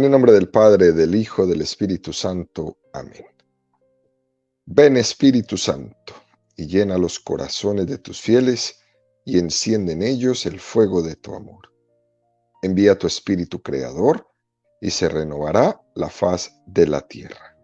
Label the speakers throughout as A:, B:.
A: En el nombre del Padre, del Hijo, del Espíritu Santo. Amén. Ven Espíritu Santo, y llena los corazones de tus fieles, y enciende en ellos el fuego de tu amor. Envía tu Espíritu Creador, y se renovará la faz de la tierra.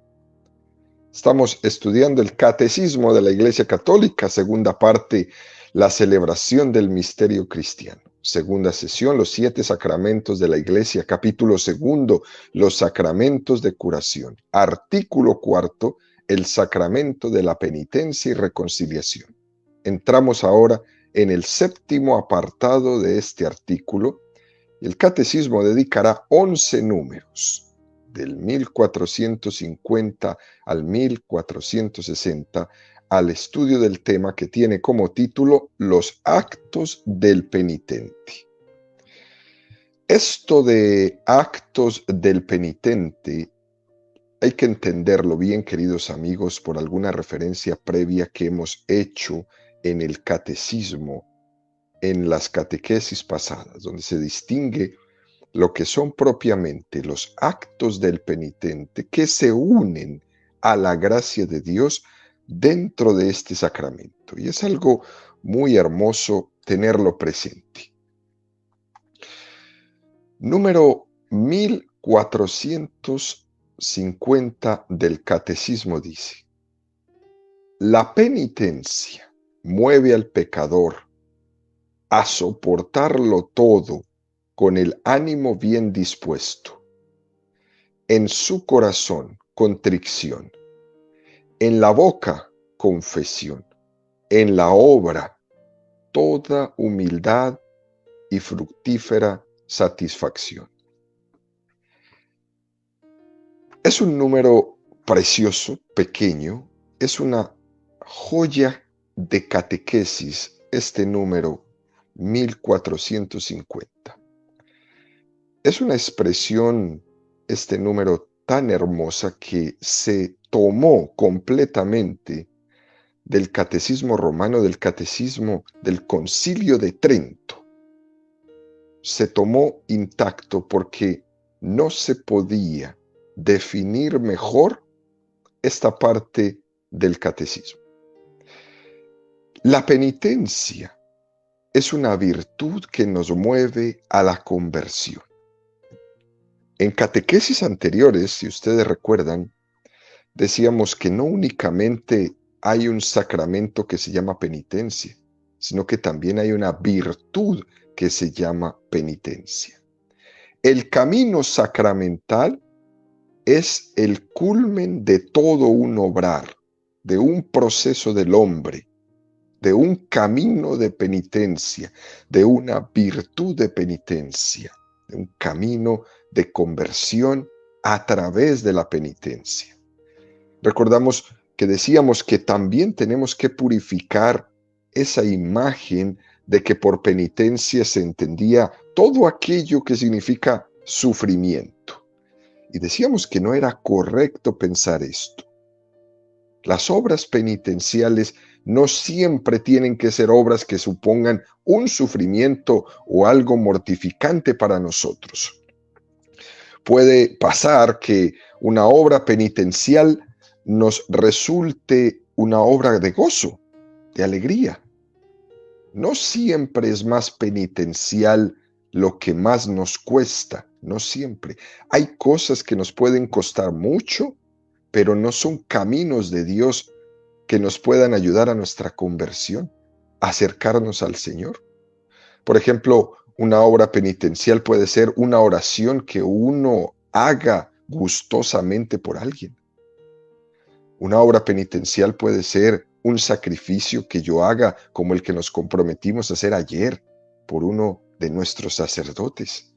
A: Estamos estudiando el Catecismo de la Iglesia Católica, segunda parte, la celebración del misterio cristiano. Segunda sesión, los 7 sacramentos de la Iglesia. Capítulo segundo, los sacramentos de curación. Artículo cuarto, el sacramento de la penitencia y reconciliación. Entramos ahora en el séptimo apartado de este artículo. El Catecismo dedicará 11 números, del 1450 al 1460, al estudio del tema que tiene como título Los actos del penitente. Esto de actos del penitente hay que entenderlo bien, queridos amigos, por alguna referencia previa que hemos hecho en el catecismo, en las catequesis pasadas, donde se distingue lo que son propiamente los actos del penitente que se unen a la gracia de Dios dentro de este sacramento. Y es algo muy hermoso tenerlo presente. Número 1450 del Catecismo dice: la penitencia mueve al pecador a soportarlo todo con el ánimo bien dispuesto, en su corazón contrición, en la boca confesión, en la obra toda humildad y fructífera satisfacción. Es un número precioso, pequeño, es una joya de catequesis, este número 1450. Es una expresión, este número tan hermosa, que se tomó completamente del catecismo romano, del catecismo del Concilio de Trento. Se tomó intacto porque no se podía definir mejor esta parte del catecismo. La penitencia es una virtud que nos mueve a la conversión. En catequesis anteriores, si ustedes recuerdan, decíamos que no únicamente hay un sacramento que se llama penitencia, sino que también hay una virtud que se llama penitencia. El camino sacramental es el culmen de todo un obrar, de un proceso del hombre, de un camino de penitencia, de una virtud de penitencia, de un camino de conversión a través de la penitencia. Recordamos que decíamos que también tenemos que purificar esa imagen de que por penitencia se entendía todo aquello que significa sufrimiento. Y decíamos que no era correcto pensar esto. Las obras penitenciales no siempre tienen que ser obras que supongan un sufrimiento o algo mortificante para nosotros. Puede pasar que una obra penitencial nos resulte una obra de gozo, de alegría. No siempre es más penitencial lo que más nos cuesta, no siempre. Hay cosas que nos pueden costar mucho, pero no son caminos de Dios que nos puedan ayudar a nuestra conversión, a acercarnos al Señor. Por ejemplo, una obra penitencial puede ser una oración que uno haga gustosamente por alguien. Una obra penitencial puede ser un sacrificio que yo haga como el que nos comprometimos a hacer ayer por uno de nuestros sacerdotes.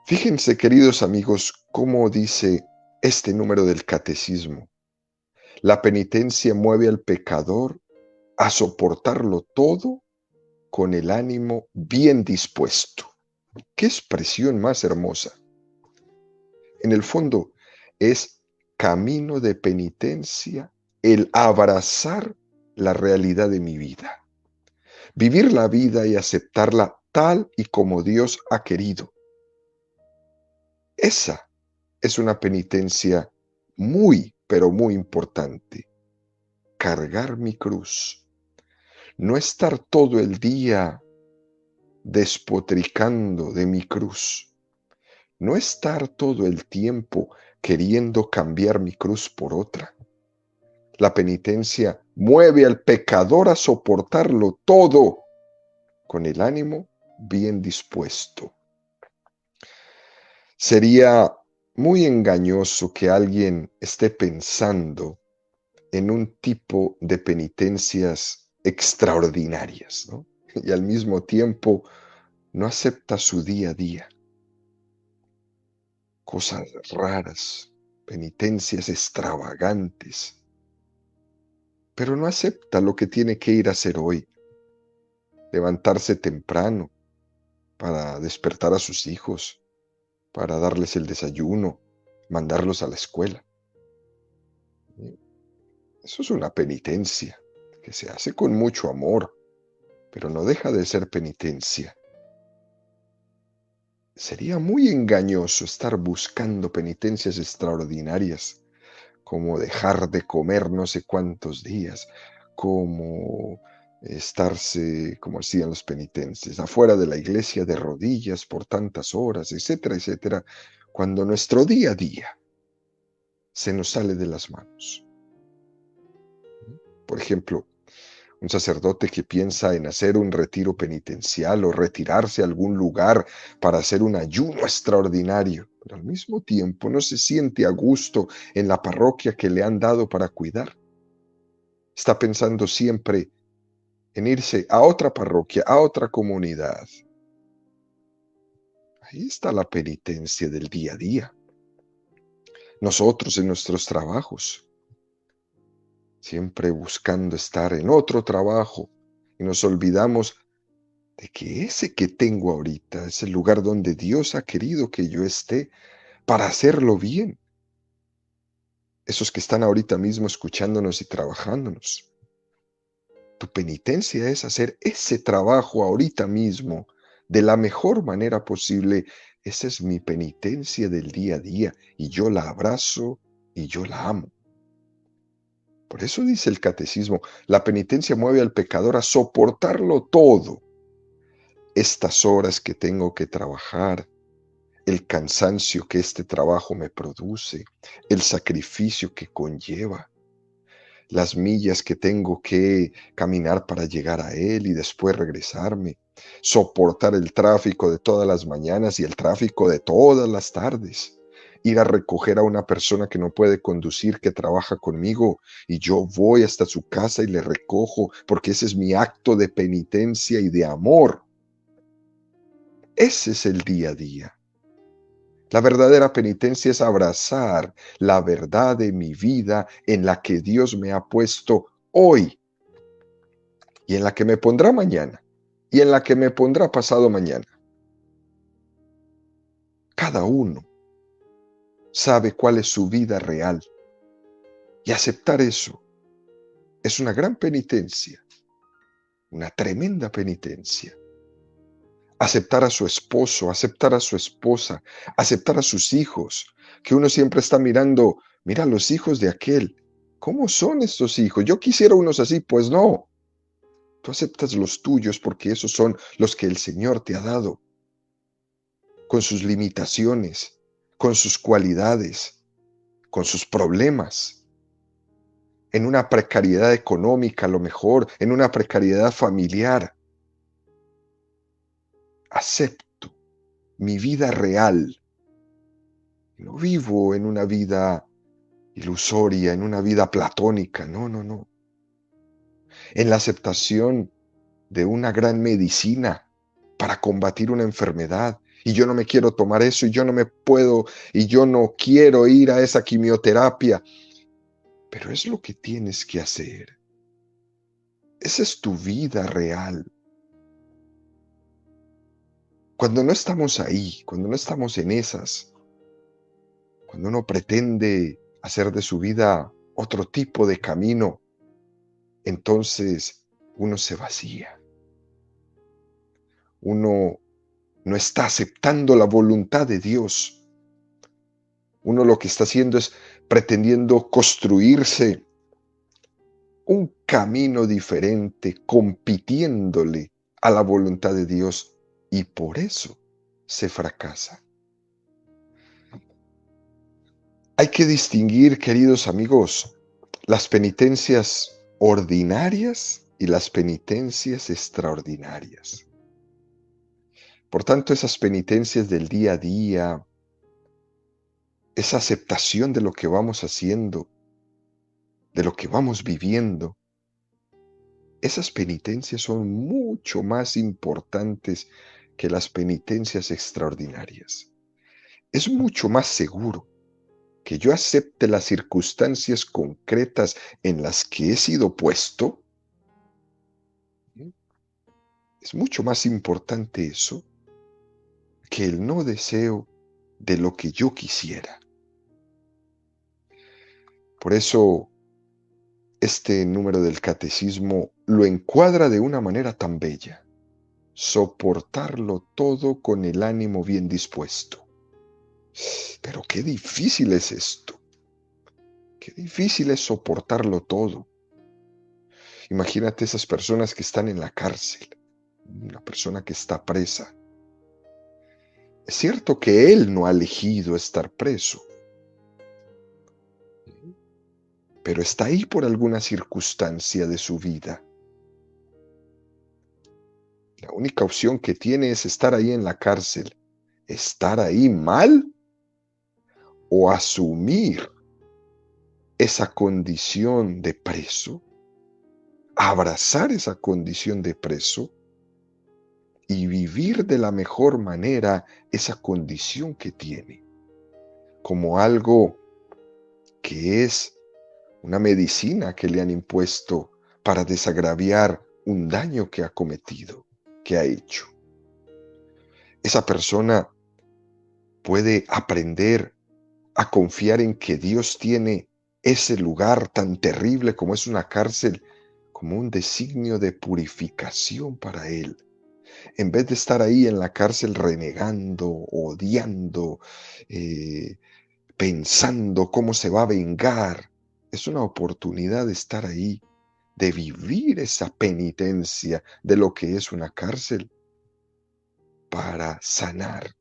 A: Fíjense, queridos amigos, cómo dice este número del catecismo. La penitencia mueve al pecador a soportarlo todo con el ánimo bien dispuesto. ¡Qué expresión más hermosa! En el fondo es camino de penitencia el abrazar la realidad de mi vida. Vivir la vida y aceptarla tal y como Dios ha querido. Esa es una penitencia muy, pero muy importante. Cargar mi cruz. No estar todo el día despotricando de mi cruz. No estar todo el tiempo queriendo cambiar mi cruz por otra. La penitencia mueve al pecador a soportarlo todo con el ánimo bien dispuesto. Sería muy engañoso que alguien esté pensando en un tipo de penitencias extraordinarias, ¿no? Y al mismo tiempo no acepta su día a día, cosas raras, penitencias extravagantes, pero no acepta lo que tiene que ir a hacer hoy, levantarse temprano para despertar a sus hijos, para darles el desayuno, mandarlos a la escuela. Eso es una penitencia que se hace con mucho amor, pero no deja de ser penitencia. Sería muy engañoso estar buscando penitencias extraordinarias, como dejar de comer no sé cuántos días, como estarse, como hacían los penitentes, afuera de la iglesia de rodillas por tantas horas, etcétera, etcétera, cuando nuestro día a día se nos sale de las manos. Por ejemplo, un sacerdote que piensa en hacer un retiro penitencial o retirarse a algún lugar para hacer un ayuno extraordinario, pero al mismo tiempo no se siente a gusto en la parroquia que le han dado para cuidar. Está pensando siempre en irse a otra parroquia, a otra comunidad. Ahí está la penitencia del día a día. Nosotros en nuestros trabajos, siempre buscando estar en otro trabajo y nos olvidamos de que ese que tengo ahorita es el lugar donde Dios ha querido que yo esté para hacerlo bien. Esos que están ahorita mismo escuchándonos y trabajándonos. Tu penitencia es hacer ese trabajo ahorita mismo de la mejor manera posible. Esa es mi penitencia del día a día y yo la abrazo y yo la amo. Por eso dice el catecismo, la penitencia mueve al pecador a soportarlo todo. Estas horas que tengo que trabajar, el cansancio que este trabajo me produce, el sacrificio que conlleva, las millas que tengo que caminar para llegar a él y después regresarme, soportar el tráfico de todas las mañanas y el tráfico de todas las tardes, ir a recoger a una persona que no puede conducir, que trabaja conmigo, y yo voy hasta su casa y le recojo, porque ese es mi acto de penitencia y de amor. Ese es el día a día. La verdadera penitencia es abrazar la verdad de mi vida en la que Dios me ha puesto hoy y en la que me pondrá mañana y en la que me pondrá pasado mañana. Cada uno sabe cuál es su vida real y aceptar eso es una gran penitencia, una tremenda penitencia. Aceptar a su esposo, aceptar a su esposa, aceptar a sus hijos, que uno siempre está mirando, mira los hijos de aquel, ¿cómo son estos hijos? Yo quisiera unos así, pues no. Tú aceptas los tuyos porque esos son los que el Señor te ha dado, con sus limitaciones, con sus cualidades, con sus problemas, en una precariedad económica a lo mejor, en una precariedad familiar. Acepto mi vida real. No vivo en una vida ilusoria, en una vida platónica. No, no, no. En la aceptación de una gran medicina para combatir una enfermedad. Y yo no me quiero tomar eso y yo no me puedo y yo no quiero ir a esa quimioterapia. Pero es lo que tienes que hacer. Esa es tu vida real. Cuando no estamos ahí, cuando no estamos en esas, cuando uno pretende hacer de su vida otro tipo de camino, entonces uno se vacía. Uno no está aceptando la voluntad de Dios. Uno lo que está haciendo es pretendiendo construirse un camino diferente, compitiéndole a la voluntad de Dios, y por eso se fracasa. Hay que distinguir, queridos amigos, las penitencias ordinarias y las penitencias extraordinarias. Por tanto, esas penitencias del día a día, esa aceptación de lo que vamos haciendo, de lo que vamos viviendo, esas penitencias son mucho más importantes que las penitencias extraordinarias. Es mucho más seguro que yo acepte las circunstancias concretas en las que he sido puesto. Es mucho más importante eso que el no deseo de lo que yo quisiera. Por eso, este número del catecismo lo encuadra de una manera tan bella: soportarlo todo con el ánimo bien dispuesto. Pero qué difícil es esto. Qué difícil es soportarlo todo. Imagínate esas personas que están en la cárcel, una persona que está presa. Es cierto que él no ha elegido estar preso, pero está ahí por alguna circunstancia de su vida. La única opción que tiene es estar ahí en la cárcel, estar ahí mal o asumir esa condición de preso, abrazar esa condición de preso y vivir de la mejor manera esa condición que tiene, como algo que es una medicina que le han impuesto para desagraviar un daño que ha cometido, que ha hecho. Esa persona puede aprender a confiar en que Dios tiene ese lugar tan terrible como es una cárcel, como un designio de purificación para él. En vez de estar ahí en la cárcel renegando, odiando, eh, pensando cómo se va a vengar, es una oportunidad de estar ahí, de vivir esa penitencia de lo que es una cárcel para sanar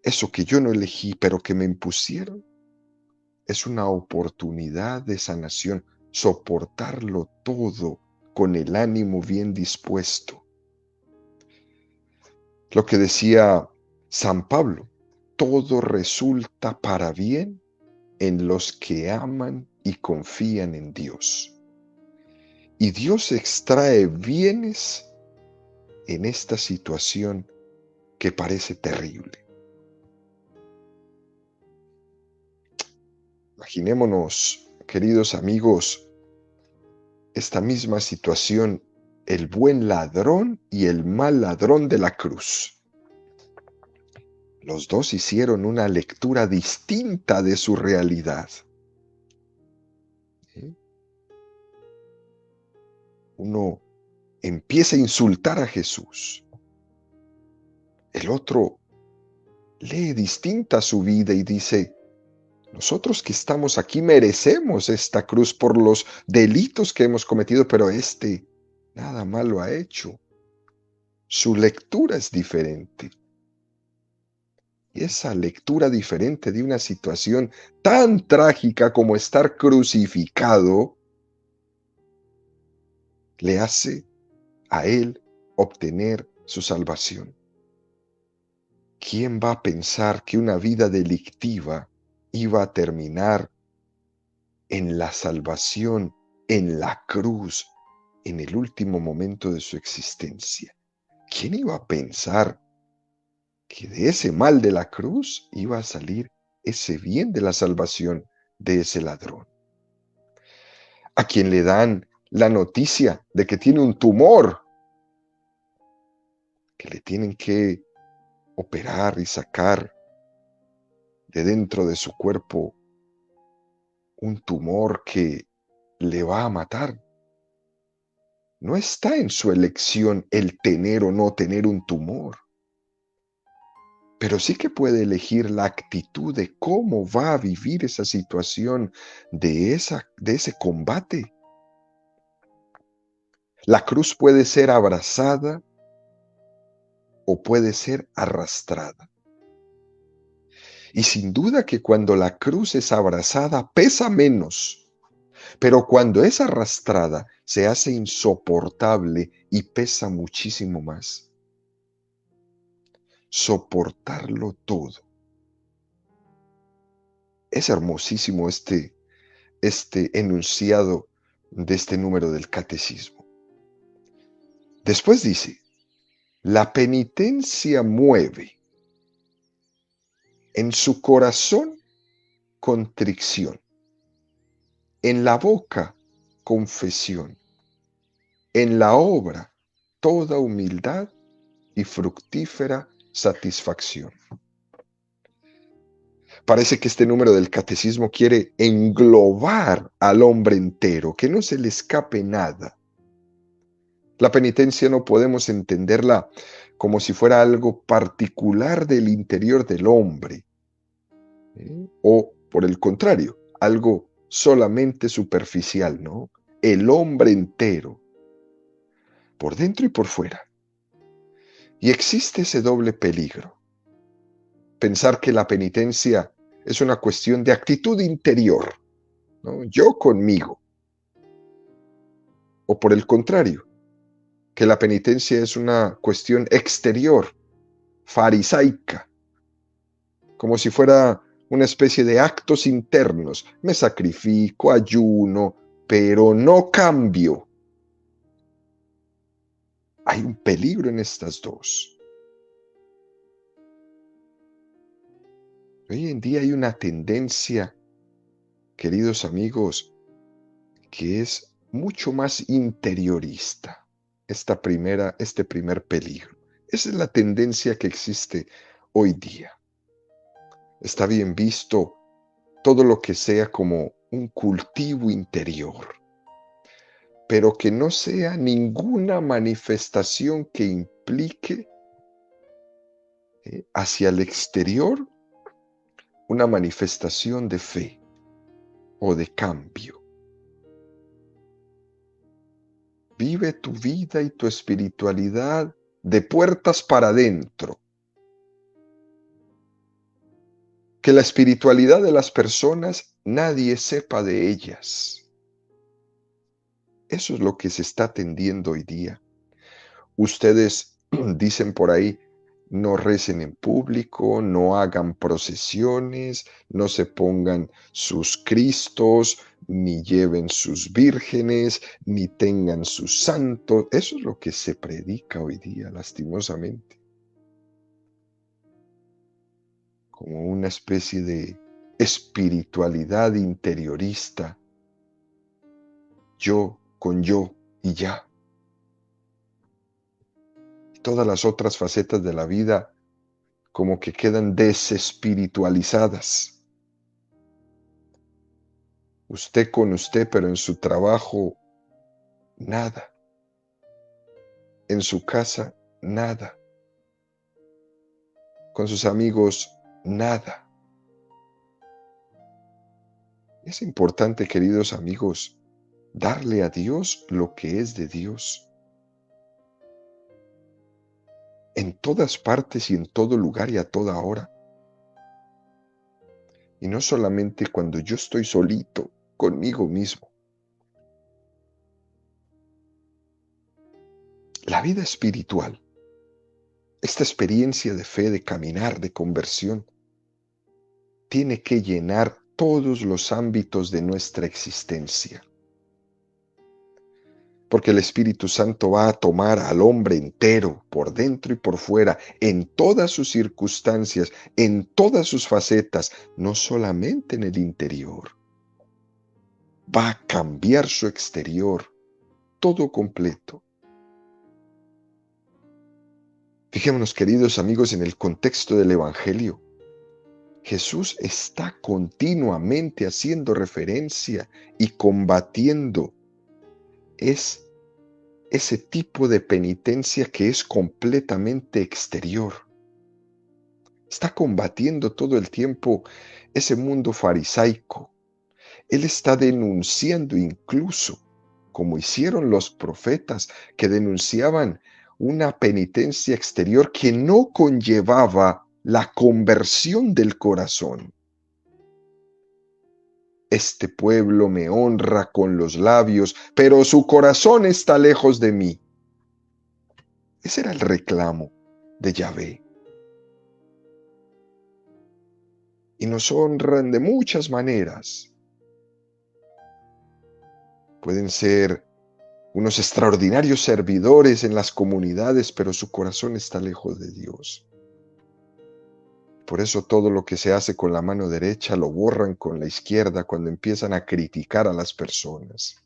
A: eso que yo no elegí, pero que me impusieron. Es una oportunidad de sanación, soportarlo todo con el ánimo bien dispuesto. Lo que decía San Pablo: todo resulta para bien en los que aman y confían en Dios. Y Dios extrae bienes en esta situación que parece terrible. Imaginémonos, queridos amigos, esta misma situación, el buen ladrón y el mal ladrón de la cruz. Los dos hicieron una lectura distinta de su realidad. ¿Sí? Uno empieza a insultar a Jesús. El otro lee distinta su vida y dice: nosotros que estamos aquí merecemos esta cruz por los delitos que hemos cometido, pero este nada malo ha hecho. Su lectura es diferente. Y esa lectura diferente de una situación tan trágica como estar crucificado le hace a él obtener su salvación. ¿Quién va a pensar que una vida delictiva iba a terminar en la salvación, en la cruz, en el último momento de su existencia? ¿Quién iba a pensar que de ese mal de la cruz iba a salir ese bien de la salvación de ese ladrón? A quien le dan la noticia de que tiene un tumor, que le tienen que operar y sacar de dentro de su cuerpo un tumor que le va a matar. No está en su elección el tener o no tener un tumor. pero sí que puede elegir la actitud de cómo va a vivir esa situación de ese combate. La cruz puede ser abrazada o puede ser arrastrada. Y sin duda que cuando la cruz es abrazada pesa menos, pero cuando es arrastrada se hace insoportable y pesa muchísimo más. Soportarlo todo. Es hermosísimo este enunciado de este número del catecismo. Después dice, la penitencia mueve en su corazón contrición, en la boca confesión, en la obra toda humildad y fructífera satisfacción. Parece que este número del catecismo quiere englobar al hombre entero, que no se le escape nada. La penitencia no podemos entenderla como si fuera algo particular del interior del hombre, o por el contrario, algo solamente superficial, ¿no? El hombre entero, por dentro y por fuera. Y existe ese doble peligro. Pensar que la penitencia es una cuestión de actitud interior, ¿no? Yo conmigo. O por el contrario, que la penitencia es una cuestión exterior, farisaica, como si fuera una especie de actos internos. Me sacrifico, ayuno, pero no cambio. Hay un peligro en estas dos. Hoy en día hay una tendencia, queridos amigos, que es mucho más interiorista. Este primer peligro. Esa es la tendencia que existe hoy día. Está bien visto todo lo que sea como un cultivo interior, pero que no sea ninguna manifestación que implique hacia el exterior una manifestación de fe o de cambio. Vive tu vida y tu espiritualidad de puertas para adentro. Que la espiritualidad de las personas nadie sepa de ellas. Eso es lo que se está tendiendo hoy día. Ustedes dicen por ahí, no recen en público, no hagan procesiones, no se pongan sus cristos, ni lleven sus vírgenes, ni tengan sus santos. Eso es lo que se predica hoy día, lastimosamente. Como una especie de espiritualidad interiorista. Yo con yo y ya. Todas las otras facetas de la vida como que quedan desespiritualizadas. Usted con usted, pero en su trabajo, nada. En su casa, nada. Con sus amigos, nada. Es importante, queridos amigos, darle a Dios lo que es de Dios. En todas partes y en todo lugar y a toda hora. Y no solamente cuando yo estoy solito, conmigo mismo. La vida espiritual, esta experiencia de fe, de caminar, de conversión, tiene que llenar todos los ámbitos de nuestra existencia. Porque el Espíritu Santo va a tomar al hombre entero, por dentro y por fuera, en todas sus circunstancias, en todas sus facetas, no solamente en el interior. Va a cambiar su exterior, todo completo. Fijémonos, queridos amigos, en el contexto del Evangelio. Jesús está continuamente haciendo referencia y combatiendo ese tipo de penitencia que es completamente exterior. Está combatiendo todo el tiempo ese mundo farisaico. Él está denunciando incluso, como hicieron los profetas, que denunciaban una penitencia exterior que no conllevaba la conversión del corazón. Este pueblo me honra con los labios, pero su corazón está lejos de mí. Ese era el reclamo de Yahvé. Y nos honran de muchas maneras. Pueden ser unos extraordinarios servidores en las comunidades, pero su corazón está lejos de Dios. Por eso todo lo que se hace con la mano derecha lo borran con la izquierda cuando empiezan a criticar a las personas.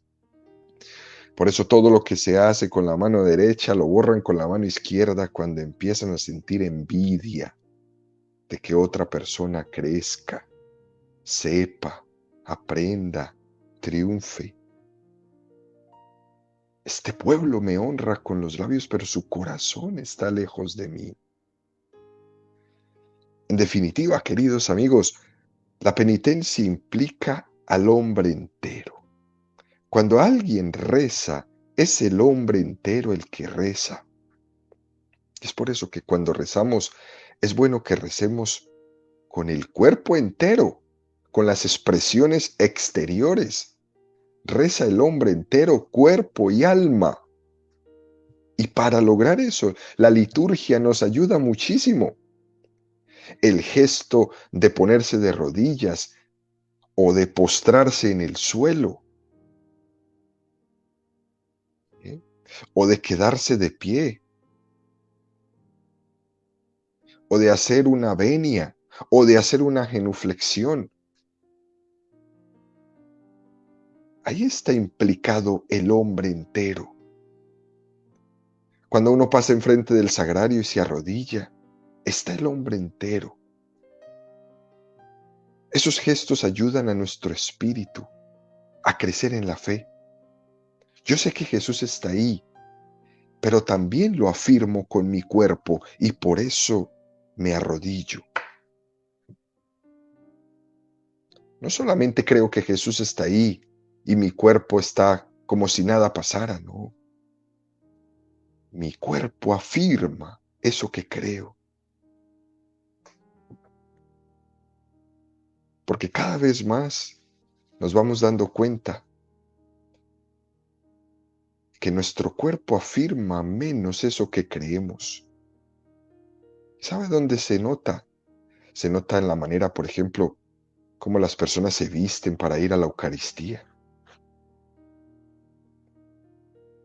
A: Por eso todo lo que se hace con la mano derecha lo borran con la mano izquierda cuando empiezan a sentir envidia de que otra persona crezca, sepa, aprenda, triunfe. Este pueblo me honra con los labios, pero su corazón está lejos de mí. En definitiva, queridos amigos, la penitencia implica al hombre entero. Cuando alguien reza, es el hombre entero el que reza. Es por eso que cuando rezamos, es bueno que recemos con el cuerpo entero, con las expresiones exteriores. Reza el hombre entero, cuerpo y alma. Y para lograr eso, la liturgia nos ayuda muchísimo. El gesto de ponerse de rodillas o de postrarse en el suelo, ¿eh? O de quedarse de pie, o de hacer una venia, o de hacer una genuflexión. Ahí está implicado el hombre entero. Cuando uno pasa enfrente del sagrario y se arrodilla, está el hombre entero. Esos gestos ayudan a nuestro espíritu a crecer en la fe. Yo sé que Jesús está ahí, pero también lo afirmo con mi cuerpo y por eso me arrodillo. No solamente creo que Jesús está ahí y mi cuerpo está como si nada pasara, no. Mi cuerpo afirma eso que creo. Porque cada vez más nos vamos dando cuenta que nuestro cuerpo afirma menos eso que creemos. ¿Sabe dónde se nota? Se nota en la manera, por ejemplo, cómo las personas se visten para ir a la Eucaristía.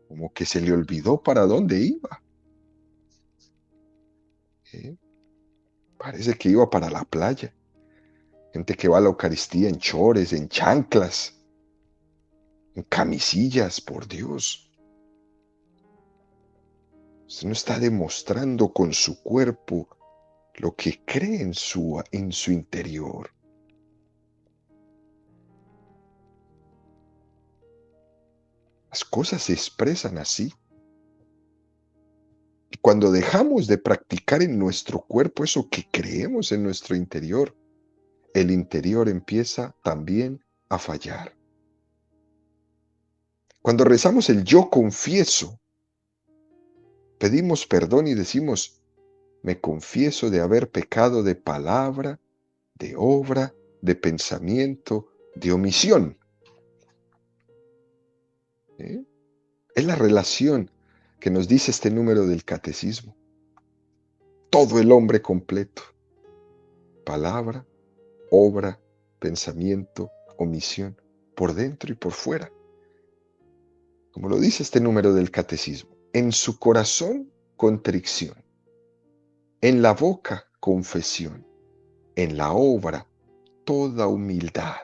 A: Como que se le olvidó para dónde iba. ¿Eh? Parece que iba para la playa. Gente que va a la Eucaristía en chores, en chanclas, en camisillas, por Dios. Usted no está demostrando con su cuerpo lo que cree en su interior. Las cosas se expresan así. Y cuando dejamos de practicar en nuestro cuerpo eso que creemos en nuestro interior, el interior empieza también a fallar. Cuando rezamos el yo confieso, pedimos perdón y decimos, me confieso de haber pecado de palabra, de obra, de pensamiento, de omisión. ¿Eh? Es la relación que nos dice este número del catecismo. Todo el hombre completo. Palabra, obra, pensamiento, omisión, por dentro y por fuera. Como lo dice este número del catecismo. En su corazón, contrición. En la boca, confesión. En la obra, toda humildad.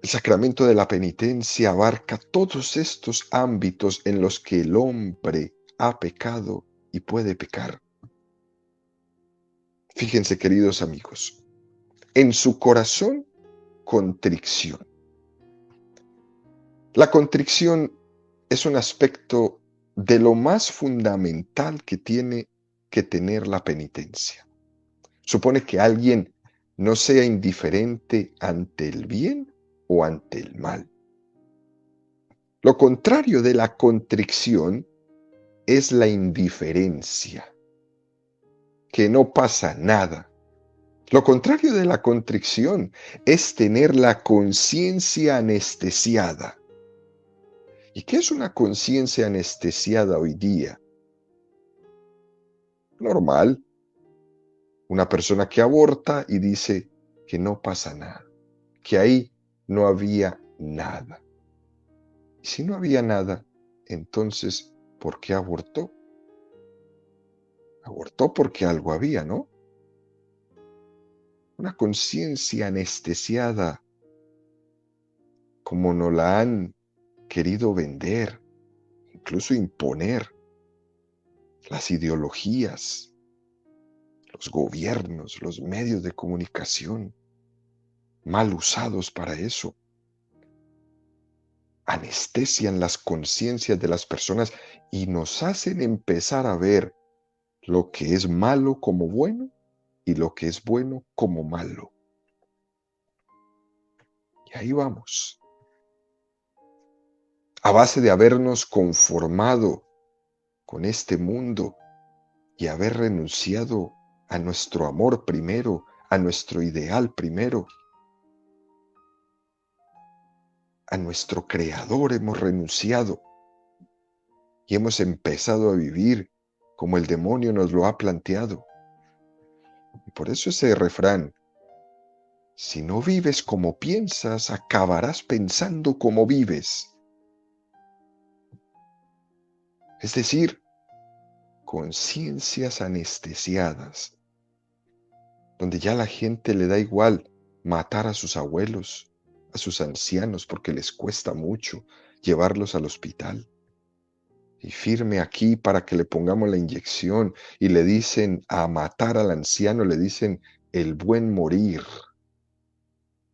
A: El sacramento de la penitencia abarca todos estos ámbitos en los que el hombre ha pecado y puede pecar. Fíjense, queridos amigos, en su corazón, contrición. La contrición es un aspecto de lo más fundamental que tiene que tener la penitencia. Supone que alguien no sea indiferente ante el bien o ante el mal. Lo contrario de la contrición es la indiferencia, que no pasa nada. Lo contrario de la contrición es tener la conciencia anestesiada. ¿Y qué es una conciencia anestesiada hoy día? Normal, una persona que aborta y dice que no pasa nada, que ahí no había nada. Y si no había nada, entonces, ¿por qué abortó? Abortó porque algo había, ¿no? Una conciencia anestesiada, como nos la han querido vender, incluso imponer las ideologías, los gobiernos, los medios de comunicación, mal usados para eso. Anestesian las conciencias de las personas y nos hacen empezar a ver lo que es malo como bueno y lo que es bueno como malo. Y ahí vamos. A base de habernos conformado con este mundo y haber renunciado a nuestro amor primero, a nuestro ideal primero, a nuestro creador hemos renunciado y hemos empezado a vivir como el demonio nos lo ha planteado. Y por eso ese refrán: si no vives como piensas, acabarás pensando como vives. Es decir, conciencias anestesiadas, donde ya la gente le da igual matar a sus abuelos, a sus ancianos, porque les cuesta mucho llevarlos al hospital. Y firme aquí para que le pongamos la inyección, y le dicen a matar al anciano, le dicen el buen morir,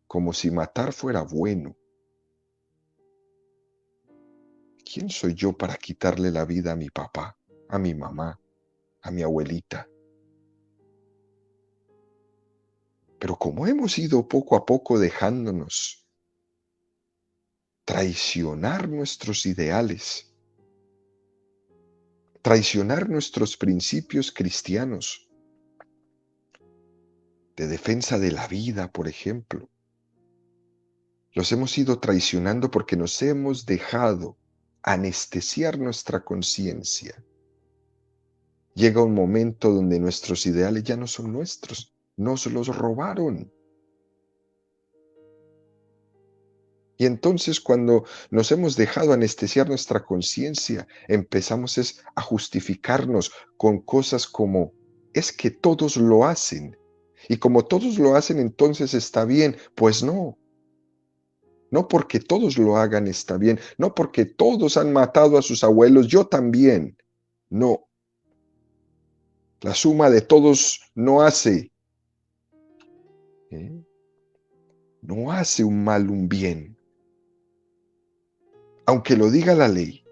A: como si matar fuera bueno. ¿Quién soy yo para quitarle la vida a mi papá, a mi mamá, a mi abuelita? Pero como hemos ido poco a poco dejándonos traicionar nuestros ideales, traicionar nuestros principios cristianos de defensa de la vida, por ejemplo, los hemos ido traicionando porque nos hemos dejado anestesiar nuestra conciencia. Llega un momento donde nuestros ideales ya no son nuestros, nos los robaron. Y entonces cuando nos hemos dejado anestesiar nuestra conciencia, empezamos a justificarnos con cosas como: es que todos lo hacen. Y como todos lo hacen, entonces está bien. Pues no, no porque todos lo hagan está bien, no porque todos han matado a sus abuelos, yo también. No, la suma de todos no hace, ¿eh? No hace un mal un bien, aunque lo diga la ley.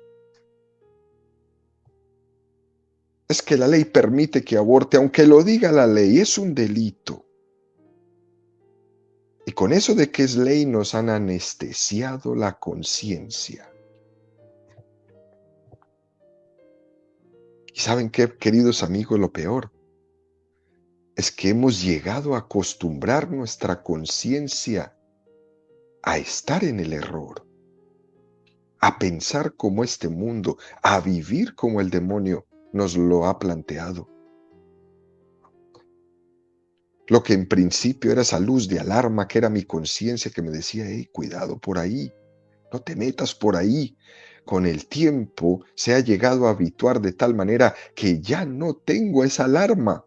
A: Es que la ley permite que aborte, aunque lo diga la ley, es un delito. Y con eso de que es ley nos han anestesiado la conciencia. ¿Y saben qué, queridos amigos? Lo peor es que hemos llegado a acostumbrar nuestra conciencia a estar en el error, a pensar como este mundo, a vivir como el demonio nos lo ha planteado. Lo que en principio era esa luz de alarma que era mi conciencia que me decía: hey, cuidado por ahí, no te metas por ahí. Con el tiempo se ha llegado a habituar de tal manera que ya no tengo esa alarma,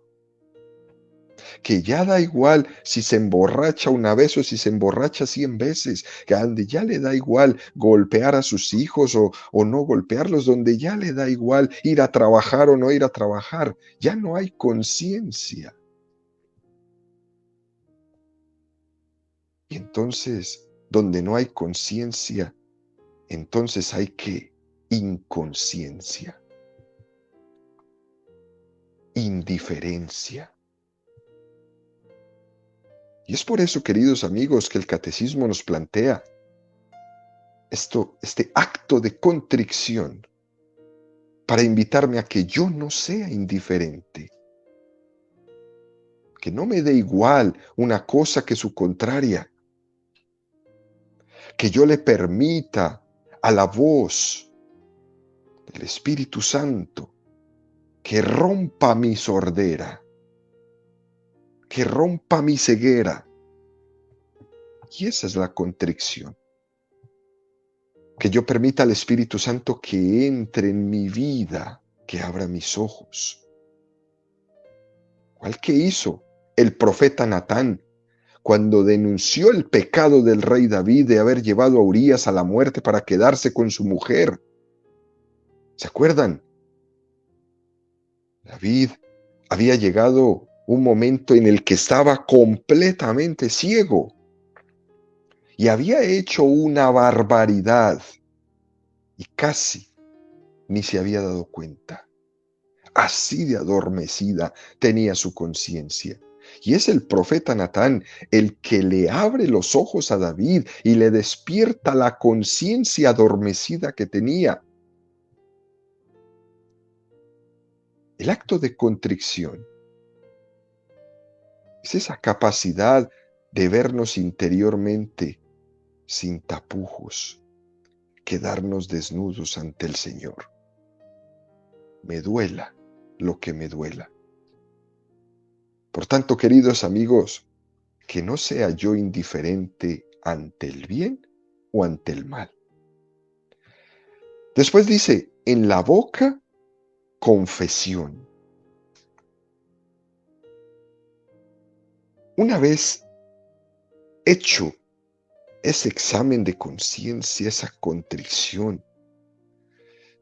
A: que ya da igual si se emborracha una vez o si se emborracha 100 veces, que donde ya le da igual golpear a sus hijos o no golpearlos, donde ya le da igual ir a trabajar o no ir a trabajar. Ya no hay conciencia. Y entonces, donde no hay conciencia, entonces hay que inconsciencia. indiferencia. Y es por eso, queridos amigos, que el catecismo nos plantea este acto de contrición para invitarme a que yo no sea indiferente, que no me dé igual una cosa que su contraria, que yo le permita a la voz del Espíritu Santo que rompa mi sordera, que rompa mi ceguera. Y esa es la contrición. Que yo permita al Espíritu Santo que entre en mi vida, que abra mis ojos. ¿Cuál que hizo el profeta Natán cuando denunció el pecado del rey David de haber llevado a Urías a la muerte para quedarse con su mujer? ¿Se acuerdan? David había llegado un momento en el que estaba completamente ciego y había hecho una barbaridad y casi ni se había dado cuenta. Así de adormecida tenía su conciencia. Y es el profeta Natán el que le abre los ojos a David y le despierta la conciencia adormecida que tenía. El acto de contrición es esa capacidad de vernos interiormente sin tapujos, quedarnos desnudos ante el Señor. Me duela lo que me duela. Por tanto, queridos amigos, que no sea yo indiferente ante el bien o ante el mal. Después dice, en la boca, confesión. Una vez hecho ese examen de conciencia, esa contrición,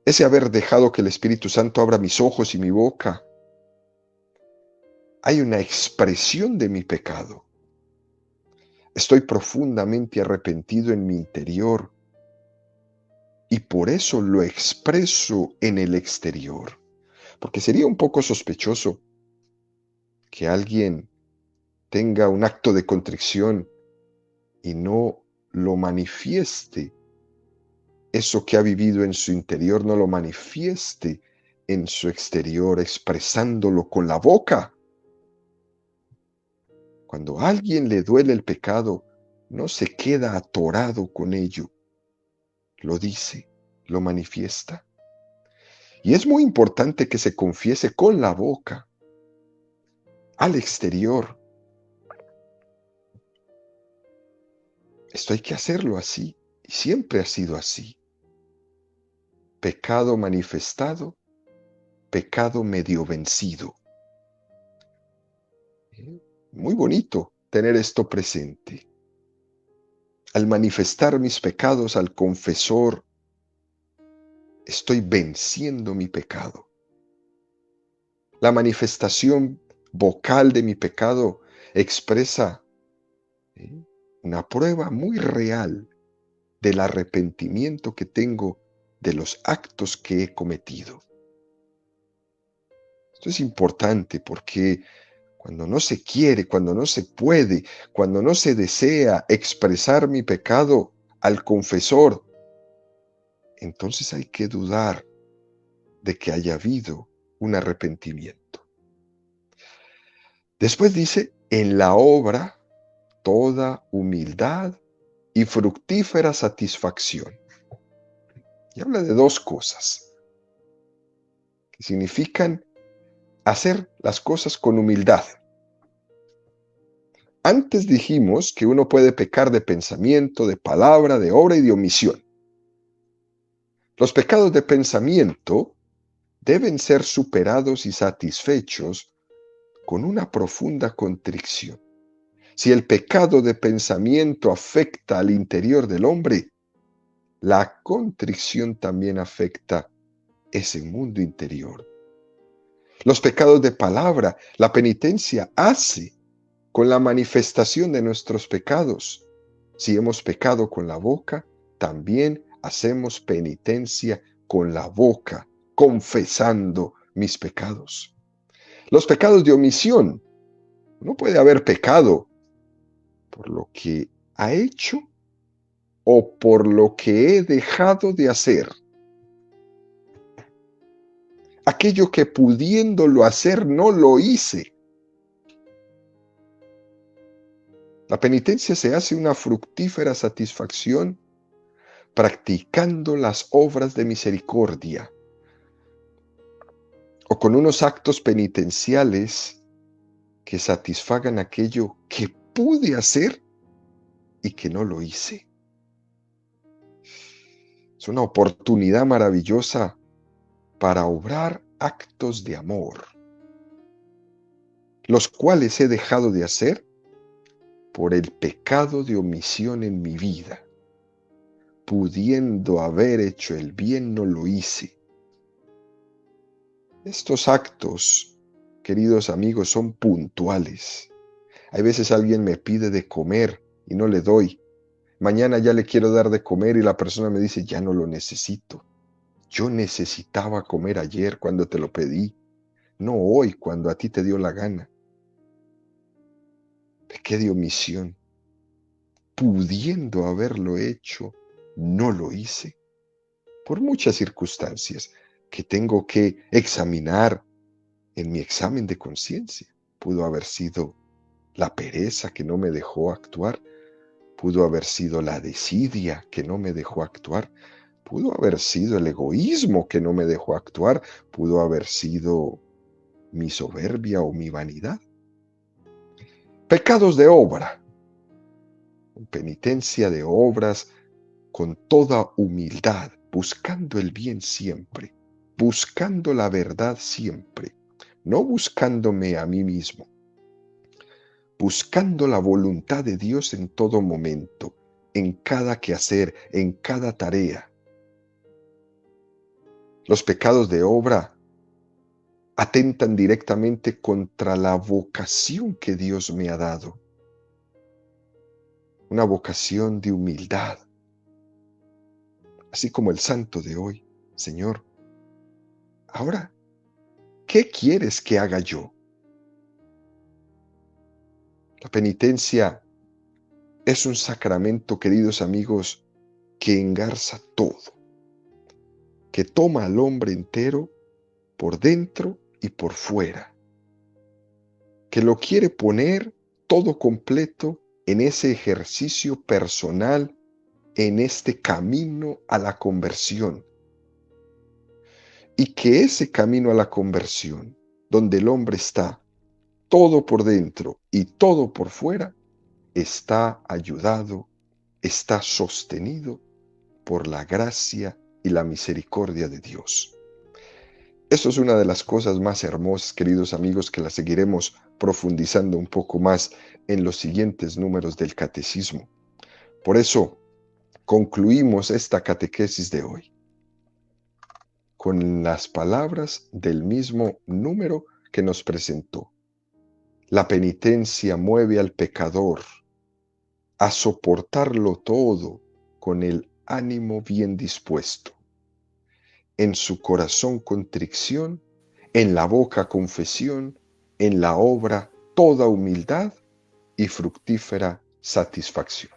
A: ese haber dejado que el Espíritu Santo abra mis ojos y mi boca, hay una expresión de mi pecado. Estoy profundamente arrepentido en mi interior y por eso lo expreso en el exterior. Porque sería un poco sospechoso que alguien tenga un acto de contrición y no lo manifieste. Eso que ha vivido en su interior no lo manifieste en su exterior, expresándolo con la boca. Cuando a alguien le duele el pecado, no se queda atorado con ello. Lo dice, lo manifiesta. Y es muy importante que se confiese con la boca, al exterior. Esto hay que hacerlo así, y siempre ha sido así. Pecado manifestado, pecado medio vencido. Muy bonito tener esto presente. Al manifestar mis pecados al confesor, estoy venciendo mi pecado. La manifestación vocal de mi pecado expresa una prueba muy real del arrepentimiento que tengo de los actos que he cometido. Esto es importante porque cuando no se quiere, cuando no se puede, cuando no se desea expresar mi pecado al confesor, entonces hay que dudar de que haya habido un arrepentimiento. Después dice, en la obra, toda humildad y fructífera satisfacción. Y habla de dos cosas que significan hacer las cosas con humildad. Antes dijimos que uno puede pecar de pensamiento, de palabra, de obra y de omisión. Los pecados de pensamiento deben ser superados y satisfechos con una profunda contrición. Si el pecado de pensamiento afecta al interior del hombre, la contrición también afecta ese mundo interior. Los pecados de palabra, la penitencia hace con la manifestación de nuestros pecados. Si hemos pecado con la boca, también hacemos penitencia con la boca, confesando mis pecados. Los pecados de omisión. No puede haber pecado por lo que ha hecho o por lo que he dejado de hacer. Aquello que pudiéndolo hacer no lo hice. La penitencia se hace una fructífera satisfacción practicando las obras de misericordia o con unos actos penitenciales que satisfagan aquello que pude hacer y que no lo hice. Es una oportunidad maravillosa para obrar actos de amor, los cuales he dejado de hacer por el pecado de omisión en mi vida. Pudiendo haber hecho el bien, no lo hice. Estos actos, queridos amigos, son puntuales. Hay veces alguien me pide de comer y no le doy. Mañana ya le quiero dar de comer y la persona me dice, ya no lo necesito. Yo necesitaba comer ayer cuando te lo pedí, no hoy cuando a ti te dio la gana. Pequé de omisión. Pudiendo haberlo hecho, no lo hice. Por muchas circunstancias que tengo que examinar en mi examen de conciencia. Pudo haber sido la pereza que no me dejó actuar. Pudo haber sido la desidia que no me dejó actuar. Pudo haber sido el egoísmo que no me dejó actuar. Pudo haber sido mi soberbia o mi vanidad. Pecados de obra. Penitencia de obras con toda humildad, buscando el bien siempre, buscando la verdad siempre, no buscándome a mí mismo, buscando la voluntad de Dios en todo momento, en cada quehacer, en cada tarea. Los pecados de obra atentan directamente contra la vocación que Dios me ha dado. Una vocación de humildad. Así como el santo de hoy. Señor, ahora, ¿qué quieres que haga yo? La penitencia es un sacramento, queridos amigos, que engarza todo, que toma al hombre entero por dentro y por fuera, que lo quiere poner todo completo en ese ejercicio personal, en este camino a la conversión. Y que ese camino a la conversión, donde el hombre está todo por dentro y todo por fuera, está ayudado, está sostenido por la gracia y la misericordia de Dios. Eso es una de las cosas más hermosas, queridos amigos, que la seguiremos profundizando un poco más en los siguientes números del catecismo. Por eso, concluimos esta catequesis de hoy con las palabras del mismo número que nos presentó. La penitencia mueve al pecador a soportarlo todo con el ánimo bien dispuesto. En su corazón contrición, en la boca confesión, en la obra toda humildad y fructífera satisfacción.